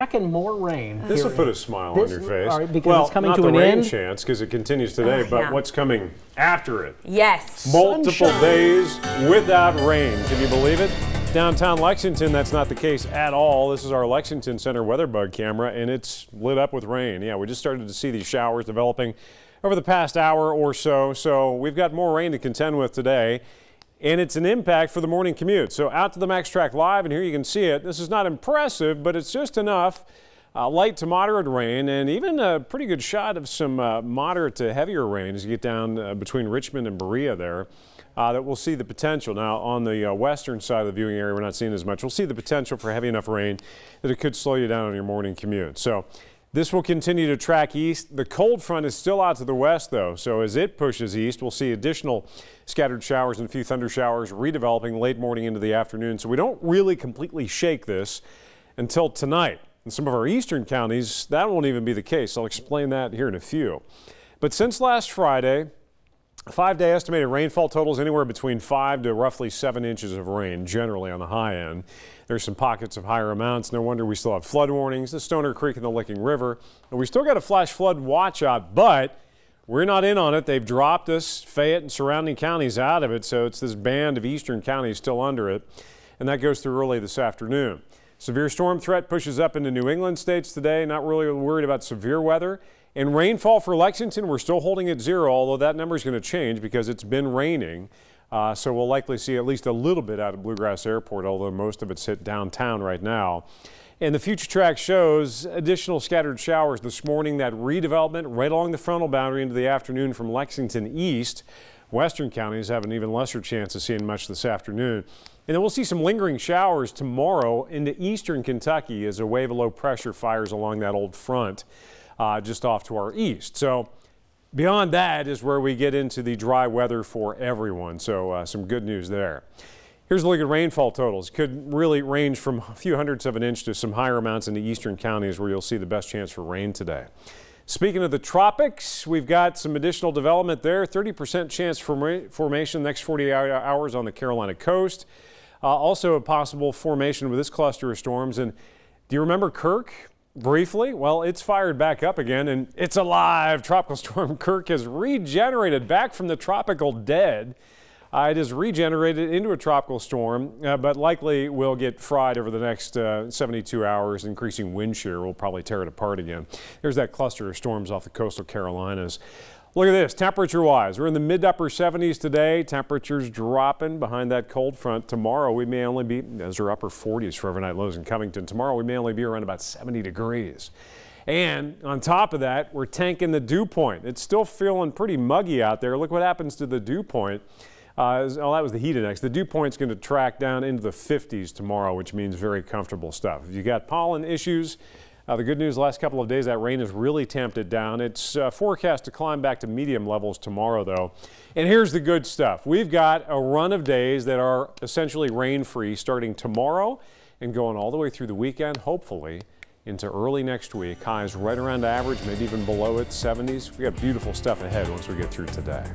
Tracking more rain. This will put a smile on your face. Right, because it's coming to an end. Not the rain chance, because it continues today, but what's coming after it? Yes. Multiple days without rain. Can you believe it? Downtown Lexington, that's not the case at all. This is our Lexington Center weather bug camera, and it's lit up with rain. Yeah, we just started to see these showers developing over the past hour or so. So we've got more rain to contend with today. And it's an impact for the morning commute. So out to the Max Track Live, and here you can see it. This is not impressive, but it's just enough light to moderate rain, and even a pretty good shot of some moderate to heavier rain as you get down between Richmond and Berea there. That we'll see the potential. Now on the western side of the viewing area, we're not seeing as much. We'll see the potential for heavy enough rain that it could slow you down on your morning commute. So this will continue to track east. The cold front is still out to the west, though, so as it pushes east, we'll see additional scattered showers and a few thunder showers redeveloping late morning into the afternoon. So we don't really completely shake this until tonight. In some of our eastern counties, that won't even be the case. I'll explain that here in a few. But since last Friday, 5-day estimated rainfall totals anywhere between 5 to roughly 7 inches of rain, generally on the high end. There's some pockets of higher amounts. No wonder we still have flood warnings, the Stoner Creek and the Licking River. And we still got a flash flood watch out, but we're not in on it. They've dropped us, Fayette and surrounding counties, out of it. So it's this band of eastern counties still under it. And that goes through early this afternoon. Severe storm threat pushes up into New England states today. Not really worried about severe weather. And rainfall for Lexington, we're still holding at 0, although that number is going to change because it's been raining. So we'll likely see at least a little bit out of Bluegrass Airport, although most of it's hit downtown right now. And the future track shows additional scattered showers this morning, that redevelopment right along the frontal boundary into the afternoon from Lexington east. Western counties have an even lesser chance of seeing much this afternoon. And then we'll see some lingering showers tomorrow into eastern Kentucky as a wave of low pressure fires along that old front just off to our east. So beyond that is where we get into the dry weather for everyone. So some good news there. Here's a look at rainfall totals. Could really range from a few hundredths of an inch to some higher amounts in the eastern counties where you'll see the best chance for rain today. Speaking of the tropics, we've got some additional development there. 30% chance for formation next 48 hours on the Carolina coast. Also a possible formation with this cluster of storms. And do you remember Kirk? Briefly, well, it's fired back up again, and it's alive. Tropical Storm Kirk has regenerated back from the tropical dead. It is regenerated into a tropical storm, but likely will get fried over the next 72 hours. Increasing wind shear will probably tear it apart again. There's that cluster of storms off the coastal Carolinas. Look at this, temperature-wise. We're in the mid-upper 70s today. Temperatures dropping behind that cold front. Tomorrow we may only be, those are upper 40s for overnight lows in Covington. Tomorrow we may only be around about 70 degrees. And on top of that, we're tanking the dew point. It's still feeling pretty muggy out there. Look what happens to the dew point. Oh, that was the heat index. The dew point's going to track down into the 50s tomorrow, which means very comfortable stuff. If you got pollen issues, the good news, the last couple of days, that rain has really tamped it down. It's forecast to climb back to medium levels tomorrow, though. And here's the good stuff. We've got a run of days that are essentially rain-free starting tomorrow and going all the way through the weekend, hopefully into early next week. Highs right around average, maybe even below it, 70s. We got beautiful stuff ahead once we get through today.